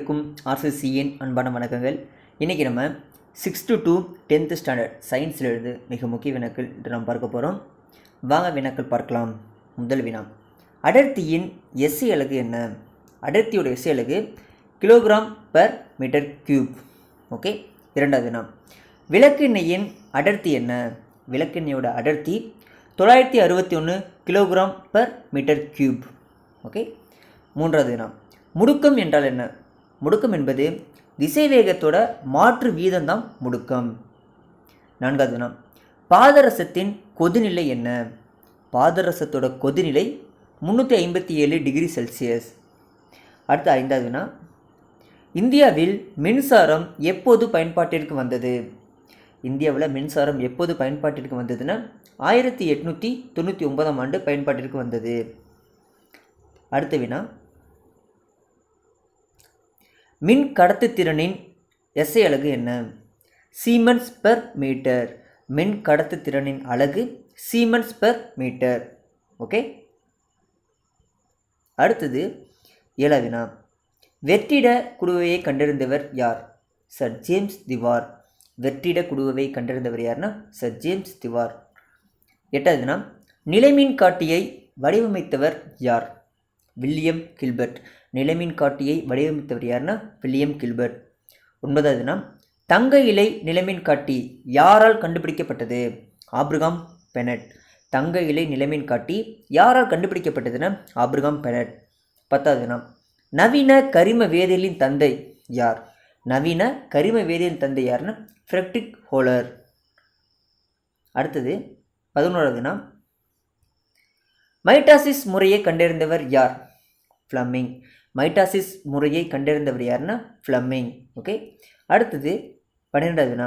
இருக்கும் ஆர்சிசியின் அன்பான வணக்கங்கள். இன்றைக்கி நம்ம 6th to 10th ஸ்டாண்டர்ட் சயின்ஸில் இருந்து மிக முக்கிய வினாக்கள் என்று நாம் பார்க்க போகிறோம். வாங்க வினாக்கள் பார்க்கலாம். முதல் வினா, அடர்த்தியின் எஸ்ஐ அலகு என்ன? அடர்த்தியோட எஸ்ஐ அலகு kilogram per metre cube. Okay. இரண்டாவது வினா, விளக்கெண்ணெயின் அடர்த்தி என்ன? விளக்கெண்ணெயோட அடர்த்தி 961 kilogram per metre cube. Okay. மூன்றாவது வினா, முடுக்கம் என்றால் என்ன? முடுக்கம் என்பது திசைவேகத்தோட மாற்று வீதம்தான் முடுக்கம். நான்காவது வினா, பாதரசத்தின் கொதிநிலை என்ன? பாதரசத்தோட கொதிநிலை 357 டிகிரி செல்சியஸ். அடுத்த ஐந்தாவது வினா, இந்தியாவில் மின்சாரம் எப்போது பயன்பாட்டிற்கு வந்தது? இந்தியாவில் மின்சாரம் எப்போது பயன்பாட்டிற்கு வந்ததுன்னா 1899ஆம் ஆண்டு பயன்பாட்டிற்கு வந்தது. அடுத்த வினா, மின் கடத்துத்திறனின் எஸ்ஐ அலகு என்ன? Siemens per metre. மின் கடத்துத்திறனின் அலகு சீமன்ஸ் பெர் மீட்டர். ஓகே. அடுத்தது ஏழாவது வினா, வெற்றிட குடுவையை கண்டறிந்தவர் யார்? சர் ஜேம்ஸ் திவார். வெற்றிட குடுவையை கண்டறிந்தவர் யார்னா சர் ஜேம்ஸ் திவார். எட்டாவது வினா, நிலைமின் காட்டியை வடிவமைத்தவர் யார்? William Gilbert. நிலைமின் காட்டியை வடிவமைத்தவர் யார்னா வில்லியம் கில்பர்ட். ஒன்பதாவது வினா, தங்க இலை நிலைமின் காட்டி யாரால் கண்டுபிடிக்கப்பட்டது? Abraham Bennett. தங்க இலை நிலைமின் காட்டி யாரால் கண்டுபிடிக்கப்பட்டதுன்னா ஆப்ரகாம் பெனட். பத்தாவது வினா, நவீன கரிம வேதியியலின் தந்தை யார்? நவீன கரிம வேதியியலின் தந்தை யாருன்னா ஃப்ரெட்ரிக் ஹோலர். அடுத்தது 11வது வினா, மைட்டாசிஸ் முறையை கண்டறிந்தவர் யார்? ஃப்ளமிங். மைட்டாசிஸ் முறையை கண்டறிந்தவர் யாருன்னா ஃப்ளமிங். ஓகே. அடுத்தது 12வது வினா,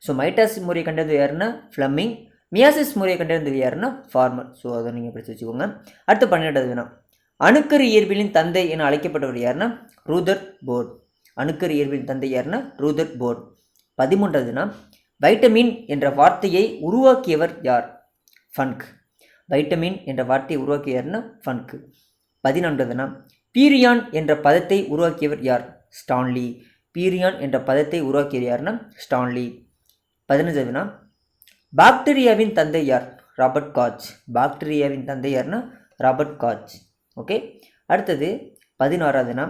ஸோ மைட்டாசிஸ் முறையை கண்டறிந்தவர் யாருன்னா ஃப்ளமிங். மியாசிஸ் முறையை கண்டறிந்தவர் யாருன்னா ஃபார்மர். ஸோ அதை நீங்கள் படித்து வச்சுக்கோங்க. அடுத்து 12வது வினா, அணுக்கரு இயற்பியலின் தந்தை என அழைக்கப்பட்டவர் யாருன்னா ரூதர் போர்ட். அணுக்கரு இயற்பியலின் தந்தை யாருன்னா ரூதர் போர்ட். 13வது வினா, வைட்டமின் என்ற வார்த்தையை உருவாக்கியவர் யார்? ஃபன்க். வைட்டமின் என்ற வார்த்தையை உருவாக்கியவர்னா ஃபன்க். 14வது வினா, பீரியான் என்ற பதத்தை உருவாக்கியவர் யார்? ஸ்டான்லி. பீரியான் என்ற பதத்தை உருவாக்கியவர் யார்னா ஸ்டான்லி. 15வது வினா, பாக்டீரியாவின் தந்தை யார்? ராபர்ட் காச். பாக்டீரியாவின் தந்தை யார்னா ராபர்ட் காச். ஓகே. அடுத்தது 16வது வினா,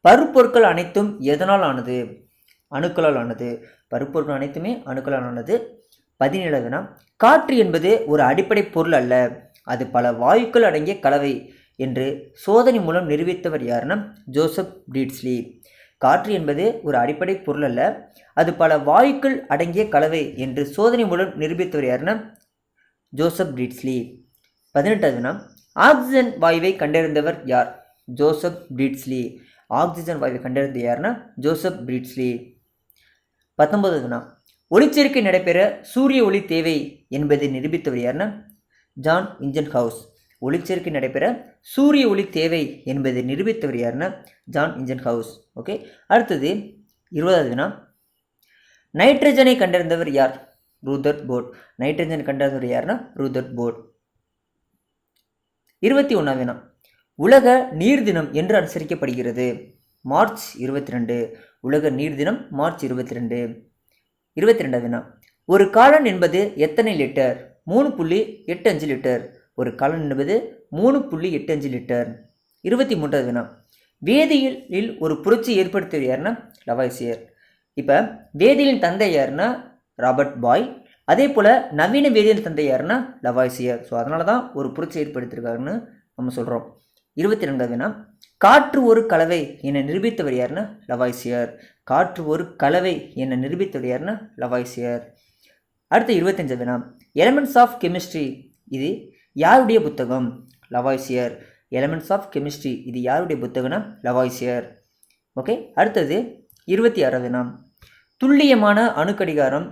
பருப்பொருட்கள் அனைத்தும் எதனால் ஆனது? அணுக்களால் ஆனது. பருப்பொருட்கள் அனைத்துமே அணுக்களால் ஆனது. 17வது வினா, காற்று என்பது ஒரு அடிப்படை பொருள் அல்ல, அது பல வாயுக்கள் அடங்கிய கலவை என்று சோதனை மூலம் நிரூபித்தவர் யாருன்னா ஜோசப் பிரீட்ஸ்லி. காற்று என்பது ஒரு அடிப்படை பொருள் அல்ல, அது பல வாயுக்கள் அடங்கிய கலவை என்று சோதனை மூலம் நிரூபித்தவர் யாருன்னா ஜோசப் பிரீட்ஸ்லி. 18வது வினா, ஆக்சிஜன் வாயுவை கண்டறிந்தவர் யார்? ஜோசப் பிரீட்ஸ்லி. ஆக்சிஜன் வாயுவை கண்டறிந்த யாருன்னா ஜோசப் பிரீட்ஸ்லி. 19வது வினா, ஒளிச்சேர்க்கை நடைபெற சூரிய ஒளி தேவை என்பதை நிரூபித்தவர் யாருன்னா ஜான் இன்ஜன்ஹவுஸ். ஒளிச்சேர்க்கை நடைபெற சூரிய ஒளி தேவை என்பதை நிரூபித்தவர் யாருன்னா ஜான் இன்ஜன்ஹவுஸ். ஓகே. அடுத்தது 20வது வினா, நைட்ரஜனை கண்டறிந்தவர் யார்? ரூதர் போர்ட். நைட்ரஜனை கண்டறிந்தவர் யாருன்னா ரூதர் போர்ட். 21வது வினா, உலக நீர் தினம் என்று அனுசரிக்கப்படுகிறது? மார்ச் 22. உலக நீர் தினம் மார்ச் 22. 22வது வினா, ஒரு காலன் என்பது எத்தனை லிட்டர்? 3.85 லிட்டர். ஒரு காலன் என்பது 3.85 லிட்டர். 23வது வினா, வேதியியலில் ஒரு புரட்சி ஏற்படுத்தியவர் யாருன்னா லவாய்சியர். இப்போ வேதியியலின் தந்தை யாருன்னா ராபர்ட் பாய். அதே போல் நவீன வேதியியல் தந்தை யாருன்னா லவாய்சியர். ஸோ அதனால தான் ஒரு புரட்சி ஏற்படுத்தியிருக்காருன்னு நம்ம சொல்கிறோம். 22வது வினா, காற்று ஒரு கலவை என நிரூபித்தவர் யாருன்னா லவாய்சியர். காற்று ஒரு கலவை என நிரூபித்தவர் யாருன்னா லவாய்சியர். அடுத்த 25வது வினா, எலமெண்ட்ஸ் ஆஃப் கெமிஸ்ட்ரி இது யாருடைய புத்தகம்? லவாய்சியர். எலமெண்ட்ஸ் ஆஃப் கெமிஸ்ட்ரி இது யாருடைய புத்தகம்னா லவாய்சியர். ஓகே. அடுத்தது 26வது வினா, துல்லியமான அணுக்கடிகாரம்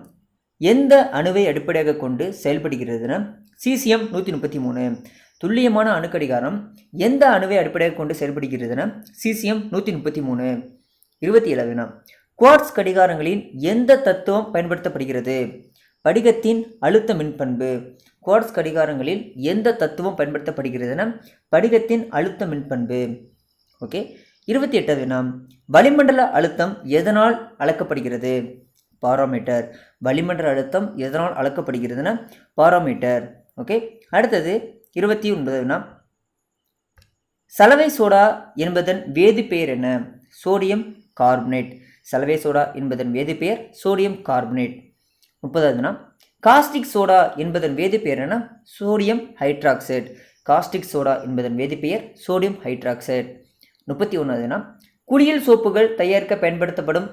எந்த அணுவை அடிப்படையாக கொண்டு செயல்படுகிறதுனா சீசியம் 133. துல்லியமான அணுக்கடிகாரம் எந்த அணுவை அடிப்படையாக கொண்டு செயல்படுகிறதுனா சீசியம் 133. 27வது வினா, குவார்ட்ஸ் கடிகாரங்களின் எந்த தத்துவம் பயன்படுத்தப்படுகிறது? படிகத்தின் அழுத்த மின்பண்பு. குவார்ட்ஸ் கடிகாரங்களில் எந்த தத்துவம் பயன்படுத்தப்படுகிறதுனா படிகத்தின் அழுத்த மின்பண்பு. ஓகே. 28வது வினா, வளிமண்டல அழுத்தம் எதனால் அளக்கப்படுகிறது? பாரோமீட்டர். வளிமண்டல அழுத்தம் எதனால் அளக்கப்படுகிறதுனா பாரோமீட்டர். ஓகே. அடுத்தது 29வது வினா, சலவை சோடா என்பதன் வேதிப்பெயர் என்ன? Sodium carbonate. சலவை சோடா என்பதன் வேதிப்பெயர் சோடியம் கார்பனேட். 30வது வினா, காஸ்டிக் சோடா என்பதன் வேதிப்பெயர் என்ன? Sodium hydroxide. காஸ்டிக் சோடா என்பதன் வேதிப்பெயர் சோடியம் ஹைட்ராக்சைடு. 31வது வினா, குளியல் சோப்புகள் தயாரிக்க பயன்படுத்தப்படும்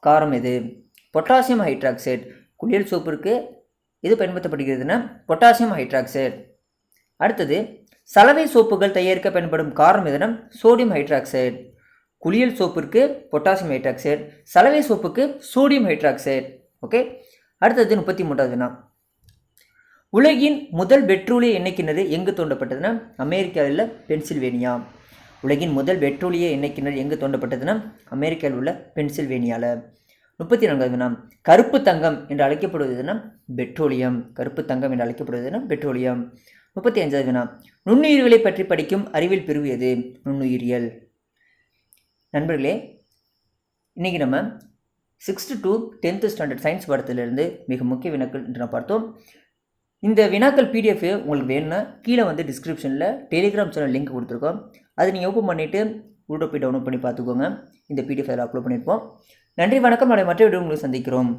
காரம் எது? Potassium hydroxide. குளியல் சோப்பிற்கு எது பயன்படுத்தப்படுகிறதுனா பொட்டாசியம் ஹைட்ராக்சைடு. அடுத்தது, சலவை சோப்புகள் தயாரிக்க பயன்படும் காரம் எதுனா சோடியம் ஹைட்ராக்சைடு. குளியல் சோப்பிற்கு பொட்டாசியம் ஹைட்ராக்சைடு, சலவை சோப்புக்கு சோடியம் ஹைட்ராக்சைடு. ஓகே. அடுத்தது 33வது வினா, உலகின் முதல் பெட்ரோலிய எண்ணெய் கிணறு எங்கு தோண்டப்பட்டதுன்னா அமெரிக்காவில் பென்சில்வேனியா. உலகின் முதல் பெட்ரோலிய எண்ணெய் கிணறு எங்கு தோண்டப்பட்டதுன்னா அமெரிக்காவில் உள்ள பென்சில்வேனியாவில். 34வது வினா, கருப்பு தங்கம் என்று அழைக்கப்படுவதுன்னா பெட்ரோலியம். கருப்பு தங்கம் என்று அழைக்கப்படுவதுன்னா பெட்ரோலியம். 35வது வினா, நுண்ணுயிர்களை பற்றி படிக்கும் அறிவியல் பிரிவு எது? நுண்ணுயிரியல். நண்பர்களே, இன்றைக்கி நம்ம 6th to 10th standard science பாடத்திலிருந்து மிக முக்கிய வினாக்கள் என்று நான் பார்த்தோம். இந்த வினாக்கள் பிடிஎஃப் உங்களுக்கு வேணும்னா கீழே வந்து டிஸ்கிரிப்ஷனில் டெலிகிராம் சேனல் லிங்க் கொடுத்துருக்கோம். அதை நீங்கள் ஓப்பன் பண்ணிவிட்டு உள்ள போய் டவுன்லோட் பண்ணி பார்த்துக்கோங்க. இந்த பிடிஎஃப் அதில் அப்லோட் பண்ணியிருப்போம். நன்றி, வணக்கம். நாளை மற்ற வீடியோ உங்களுக்கு சந்திக்கிறோம்.